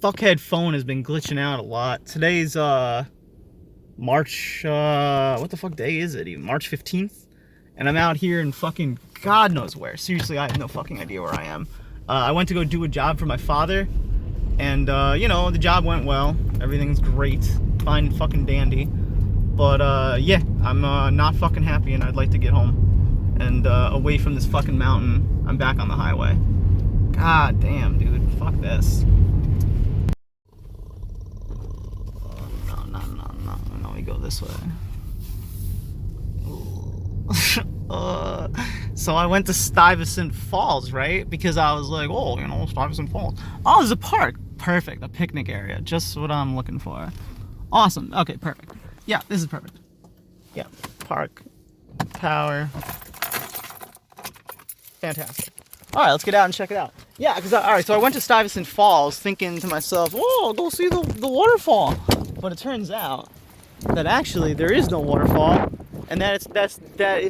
fuckhead phone has been glitching out a lot. Today's March what the fuck day is it even? March 15th? And I'm out here in fucking God knows where. Seriously, I have no fucking idea where I am. I went to go do a job for my father, and you know, the job went well. Everything's great. Fine fucking dandy. But yeah, I'm not fucking happy, and I'd like to get home and away from this fucking mountain. I'm back on the highway. God damn, dude. Fuck this. No, we go this way. So I went to Stuyvesant Falls, right? Because I was like, oh, you know, Stuyvesant Falls. Oh, there's a park. Perfect. A picnic area. Just what I'm looking for. Awesome. Okay, perfect. Yeah, this is perfect. Yeah, park. Power. Fantastic. All right, let's get out and check it out. Yeah, because, all right, so I went to Stuyvesant Falls thinking to myself, oh, go see the waterfall. But it turns out that actually there is no waterfall, and that is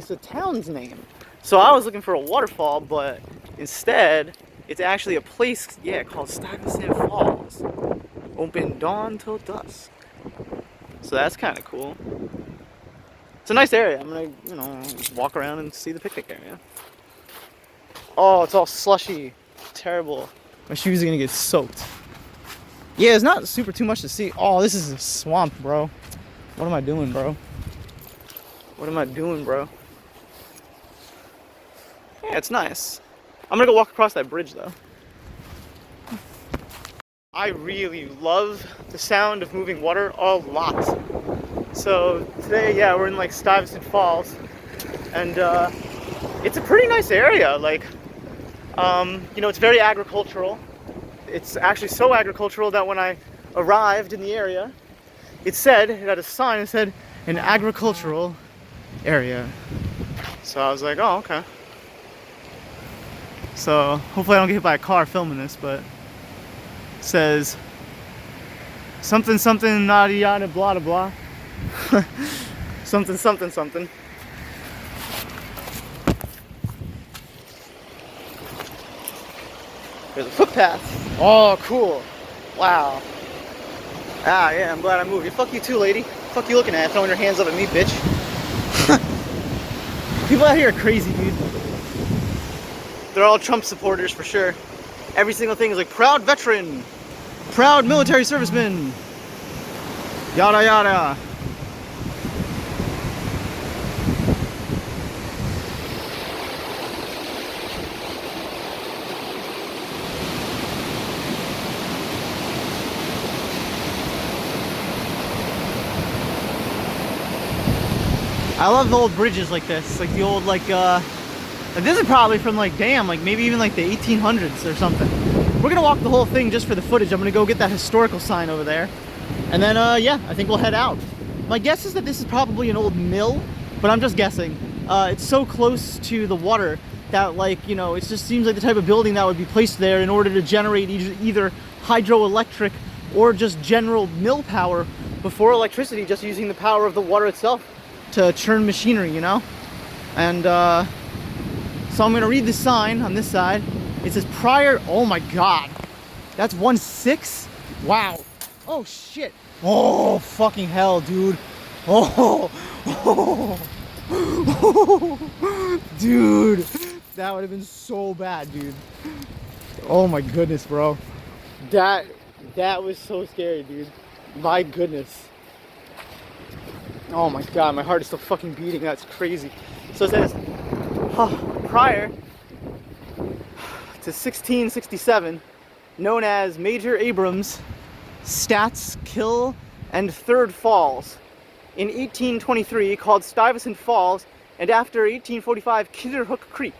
the town's name. So I was looking for a waterfall, but instead, it's actually a place, yeah, called Stuyvesant Falls. Open dawn till dusk. So that's kind of cool. It's a nice area. I'm gonna, you know, walk around and see the picnic area. Oh, it's all slushy. Terrible. My shoes are gonna get soaked. Yeah, it's not super too much to see. Oh, this is a swamp, bro. What am I doing, bro? What am I doing, bro? Yeah, it's nice. I'm gonna go walk across that bridge, though. I really love the sound of moving water a lot. So today, yeah, we're in like Stuyvesant Falls, and it's a pretty nice area. Like, you know, it's very agricultural. It's actually so agricultural that when I arrived in the area, it had a sign that said an agricultural area. So I was like, oh, okay. So hopefully I don't get hit by a car filming this, but it says something something nada yada blah blah blah. Something something something. There's a footpath. Oh, cool. Wow. Ah, yeah, I'm glad I moved. Fuck you too, lady. Fuck you looking at? Throwing your hands up at me, bitch. People out here are crazy, dude. They're all Trump supporters for sure. Every single thing is like, proud veteran, proud military serviceman, yada yada. I love the old bridges like this, like the old, like this is probably from like, damn, like maybe even like the 1800s or something. We're gonna walk the whole thing just for the footage. I'm gonna go get that historical sign over there, and then yeah, I think we'll head out. My guess is that this is probably an old mill, but I'm just guessing. It's so close to the water that, like, you know, it just seems like the type of building that would be placed there in order to generate either hydroelectric or just general mill power before electricity, just using the power of the water itself to churn machinery, you know? And so I'm gonna read the sign on this side. It says prior, oh my God, that's 1-6? Wow. Oh shit. Oh, fucking hell, dude. Oh, dude, that would have been so bad, dude. Oh my goodness, bro. That was so scary, dude. My goodness. Oh my God, my heart is still fucking beating. That's crazy. So it says, prior to 1667, known as Major Abrams, Stats, Kill, and Third Falls. In 1823, called Stuyvesant Falls, and after 1845, Kinderhook Creek.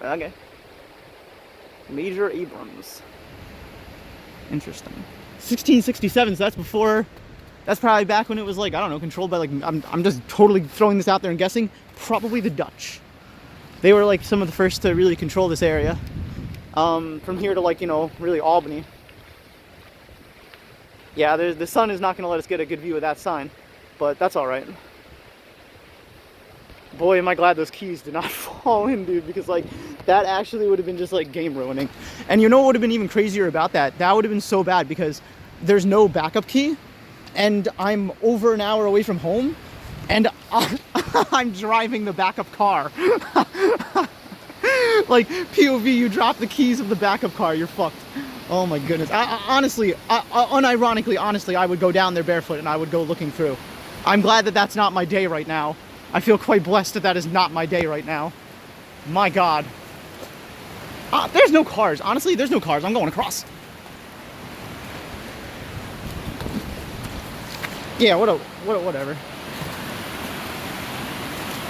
Okay. Major Abrams. Interesting. 1667, so that's before... That's probably back when it was like, I don't know, controlled by like, I'm just totally throwing this out there and guessing, probably the Dutch. They were like some of the first to really control this area. From here to, like, you know, really Albany. Yeah, the sun is not going to let us get a good view of that sign, but that's all right. Boy, am I glad those keys did not fall in, dude, because like that actually would have been just like game ruining. And you know what would have been even crazier about that? That would have been so bad because there's no backup key and I'm over an hour away from home and I'm driving the backup car. Like POV, you drop the keys of the backup car, you're fucked. Oh my goodness. Honestly, unironically, honestly, I would go down there barefoot and I would go looking through. I'm glad that that's not my day right now. I feel quite blessed that that is not my day right now. My God. There's no cars. Honestly, there's no cars. I'm going across. Yeah, whatever.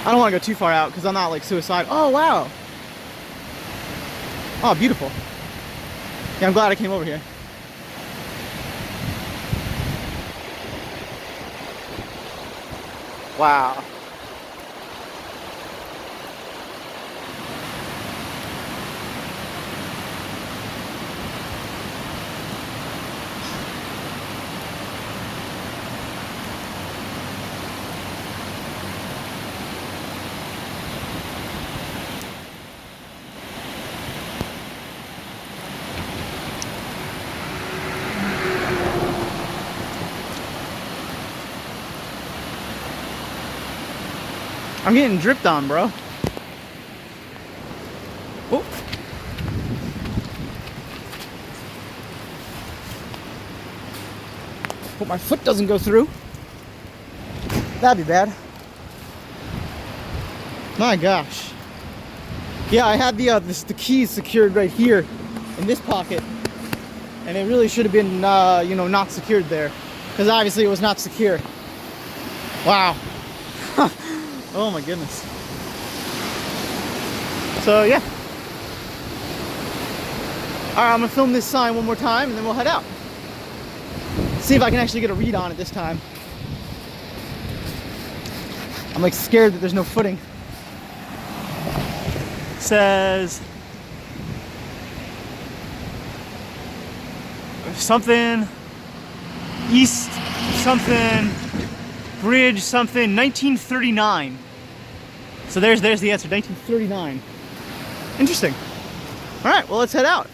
I don't want to go too far out because I'm not like suicidal. Oh, wow. Oh, beautiful. Yeah, I'm glad I came over here. Wow. I'm getting dripped on, bro. Oh. Hope my foot doesn't go through. That'd be bad. My gosh. Yeah, I had the keys secured right here in this pocket, and it really should have been, you know, not secured there, because obviously it was not secure. Wow. Oh my goodness. So yeah. Alright, I'm gonna film this sign one more time and then we'll head out. See if I can actually get a read on it this time. I'm like scared that there's no footing. It says something east something bridge something 1939. So there's the answer, 1939. Interesting. All right, well, let's head out.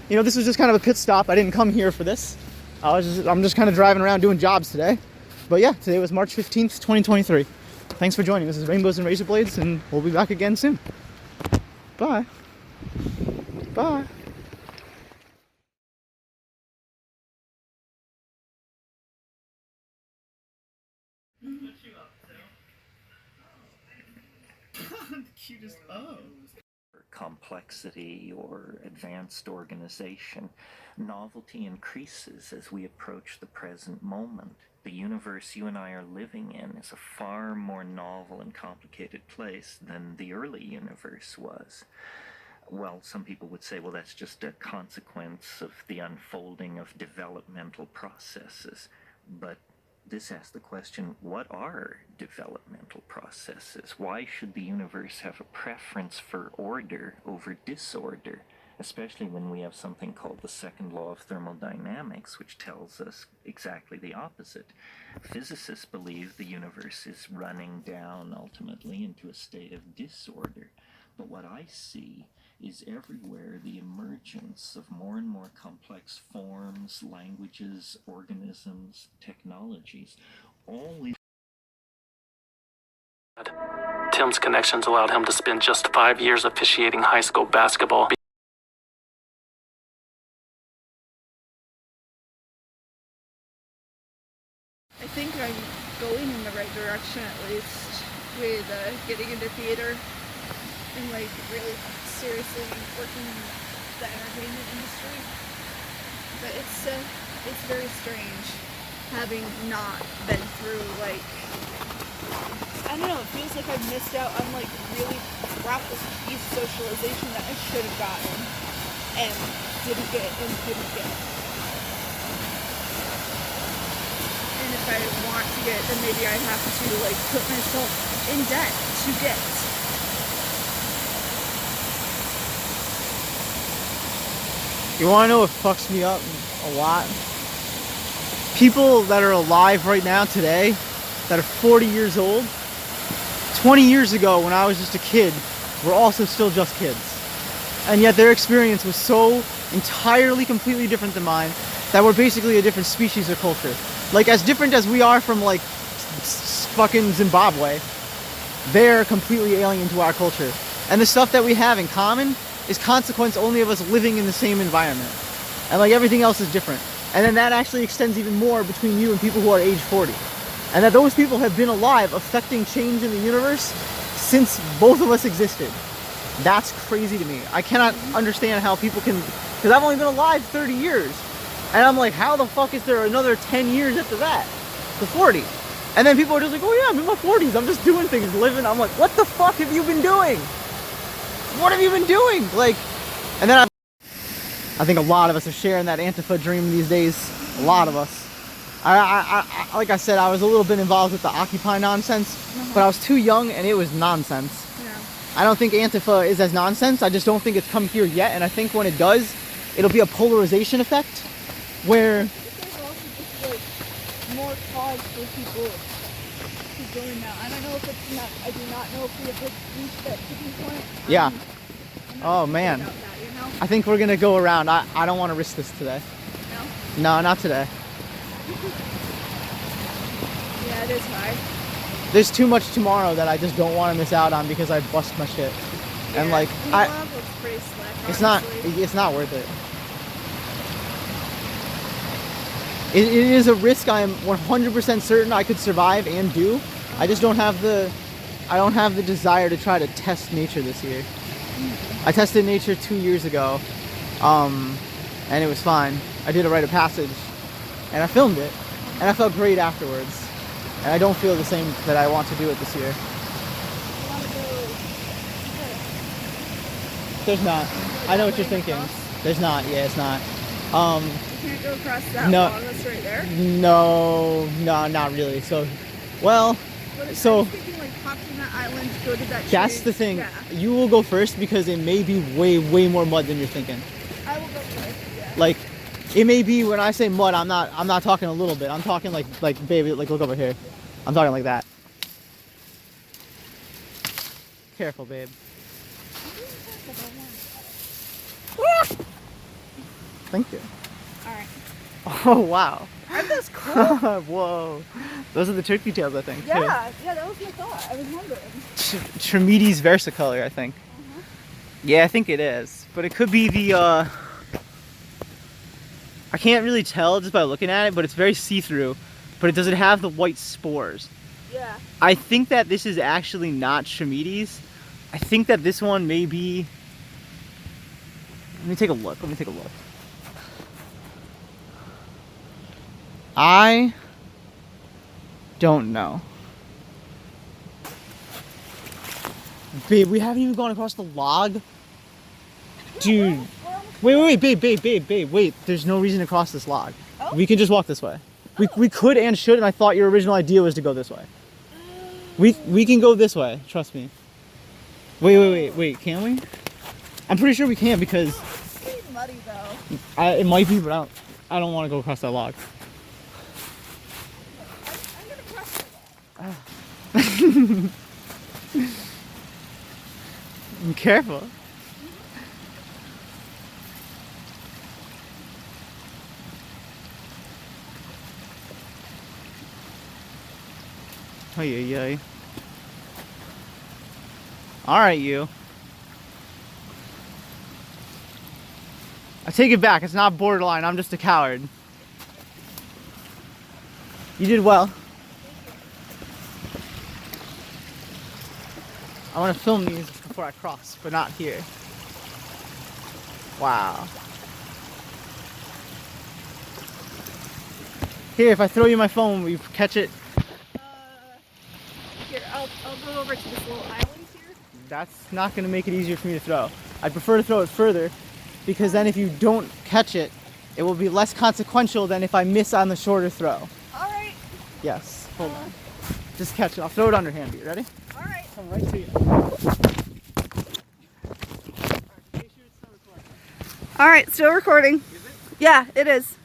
You know, this was just kind of a pit stop. I didn't come here for this. I'm just kind of driving around doing jobs today. But yeah, today was March 15th, 2023. Thanks for joining. This is Rainbows and Razor Blades, and we'll be back again soon. Bye. Bye. Cutest. Oh. Complexity or advanced organization, novelty increases as we approach the present moment. The universe you and I are living in is a far more novel and complicated place than the early universe was. Well, some people would say, well, that's just a consequence of the unfolding of developmental processes. But this asks the question, what are developmental processes? Why should the universe have a preference for order over disorder, especially when we have something called the second law of thermodynamics, which tells us exactly the opposite? Physicists believe the universe is running down ultimately into a state of disorder. But what I see is everywhere the emergence of more and more complex forms, languages, organisms, technologies, all these. Tim's connections allowed him to spend just 5 years officiating high school basketball. I think I'm going in the right direction, at least, with getting into theater and like really seriously working in the entertainment industry. But it's very strange having not been through, like, I don't know, it feels like I've missed out on like really practice piece socialization that I should have gotten and didn't get. And if I want to get, then maybe I have to like put myself in debt to get. You wanna know what fucks me up a lot? People that are alive right now today, that are 40 years old, 20 years ago when I was just a kid were also still just kids. And yet their experience was so entirely, completely different than mine that we're basically a different species or culture. Like, as different as we are from, like, fucking Zimbabwe, they're completely alien to our culture. And the stuff that we have in common is consequence only of us living in the same environment. And, like, everything else is different. And then that actually extends even more between you and people who are age 40. And that those people have been alive affecting change in the universe since both of us existed. That's crazy to me. I cannot understand how people can, because I've only been alive 30 years. And I'm like, how the fuck is there another 10 years after that? To 40. And then people are just like, oh yeah, I'm in my 40s. I'm just doing things, living. I'm like, what the fuck have you been doing? What have you been doing? Like, and then I think a lot of us are sharing that Antifa dream these days. A lot of us. I like I said, I was a little bit involved with the Occupy nonsense, but I was too young and it was nonsense. Yeah. I don't think Antifa is as nonsense. I just don't think it's come here yet. And I think when it does, it'll be a polarization effect where... I think there's also just like more cause for people to join now. I don't know if it's not, I do not know if we have reached that tipping point. Yeah. I'm not Oh sure man. about that, you know? I think we're gonna go around. I don't want to risk this today. No? No, not today. Yeah, it is high. There's too much tomorrow that I just don't want to miss out on because I bust my shit. And Yeah. like, Love looks pretty slick, it's not worth it. It is a risk I am 100% certain I could survive and do. I just don't have the desire to try to test nature this year. I tested nature 2 years ago, and it was fine. I did a rite of passage, and I filmed it, and I felt great afterwards. And I don't feel the same that I want to do it this year. You want to go... There's not. I know what you're thinking. There's not. Yeah, it's not. You can't go across that No. log that's right there? No, not really. So, well, What if so I was thinking like hop from that island, go to that that's tree? the thing. Yeah. You will go first because it may be way more mud than you're thinking. I will go first, yeah. Like, it may be when I say mud, I'm not talking a little bit. I'm talking like baby, like look over here. I'm talking like that. Careful, babe. Thank you. Alright. Oh wow. Aren't those cool? Whoa. Those are the turkey tails, I think. Too. Yeah, that was my thought. I was wondering. Tremides versicolor, I think. Yeah, I think it is. But it could be the, I can't really tell just by looking at it, but it's very see-through. But does it have the white spores? Yeah. I think that this is actually not Tremides. I think that this one may be... Let me take a look. I don't know. Babe, we haven't even gone across the log. Dude. Wait, babe. Wait, there's no reason to cross this log. Oh? We can just walk this way. We could and should, and I thought your original idea was to go this way. We can go this way, trust me. Wait, can we? I'm pretty sure we can because... It's pretty muddy though. it might be, but I don't want to go across that log. I'm gonna cross the log. Be careful. Ay. Alright, you. I take it back, it's not borderline, I'm just a coward. You did well. I want to film these before I cross, but not here. Wow. Here, if I throw you my phone, will you catch it? Here, I'll go over to this little island here. That's not going to make it easier for me to throw. I'd prefer to throw it further, because then if you don't catch it, it will be less consequential than if I miss on the shorter throw. Alright. Yes, hold on. Just catch it. I'll throw it underhand. You ready? Alright. Come right to you. Alright, still recording. Is it? Yeah, it is.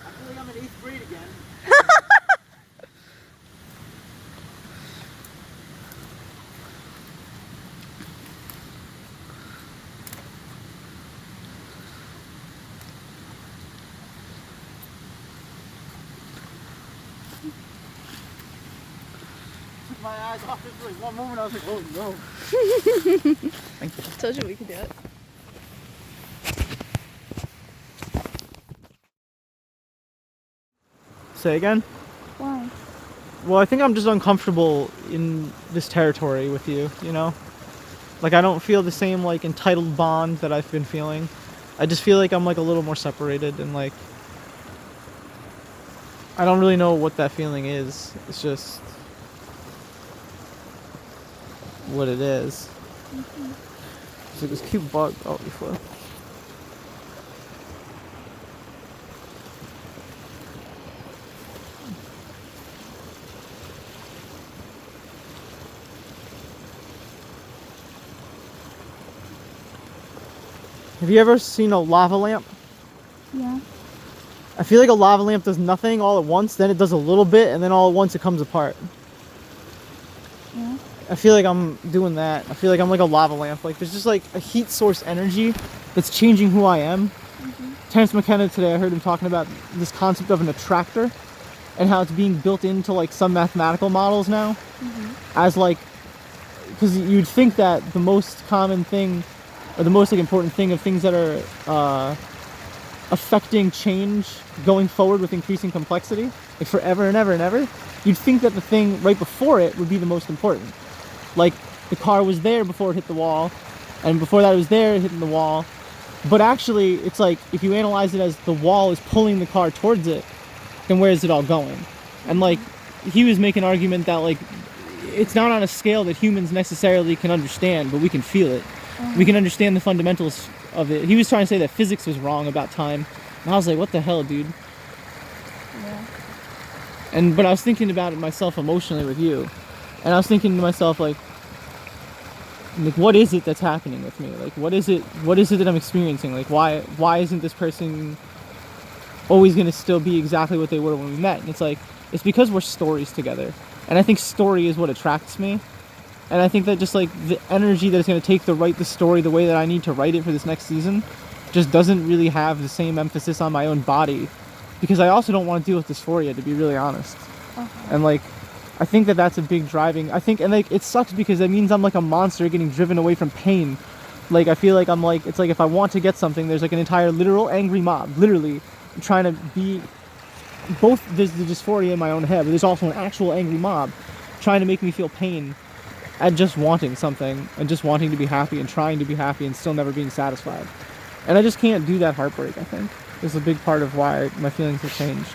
I feel like I'm in 8th grade again. my eyes off it for like one moment. I was like, oh no. Thank you. Told you we could do it. Say again? Why? Well, I think I'm just uncomfortable in this territory with you, you know? Like, I don't feel the same, like, entitled bond that I've been feeling. I just feel like I'm, like, a little more separated and, like, I don't really know what that feeling is. It's just what it is. It's like this cute bug. Oh, you flew. Have you ever seen a lava lamp? Yeah. I feel like a lava lamp does nothing all at once, then it does a little bit, and then all at once it comes apart. Yeah. I feel like I'm doing that. I feel like I'm like a lava lamp. Like there's just like a heat source energy that's changing who I am. Terrence McKenna today, I heard him talking about this concept of an attractor and how it's being built into like some mathematical models now as like, because you'd think that the most common thing or the most like important thing of things that are affecting change going forward with increasing complexity, like forever and ever and ever, you'd think that the thing right before it would be the most important. Like the car was there before it hit the wall, and before that it was there hitting the wall. But actually, it's like if you analyze it as the wall is pulling the car towards it, then where is it all going? And like he was making an argument that like it's not on a scale that humans necessarily can understand, but we can feel it. We can understand the fundamentals of it. He was trying to say that physics was wrong about time, and I was like, what the hell, dude? Yeah. But I was thinking about it myself emotionally with you, and I was thinking to myself like what is it that's happening with me? Like what is it that I'm experiencing? Like why isn't this person always going to still be exactly what they were when we met? And it's like it's because we're stories together, and I think story is what attracts me. And I think that just like the energy that it's going to take to write the story the way that I need to write it for this next season just doesn't really have the same emphasis on my own body, because I also don't want to deal with dysphoria, to be really honest. And like I think that that's a big driving, I think, and like it sucks because it means I'm like a monster getting driven away from pain. Like I feel like I'm like, it's like if I want to get something, there's like an entire literal angry mob literally trying to be both. There's the dysphoria in my own head, but there's also an actual angry mob trying to make me feel pain at just wanting something and just wanting to be happy and trying to be happy and still never being satisfied. And I just can't do that heartbreak, I think. Is a big part of why my feelings have changed.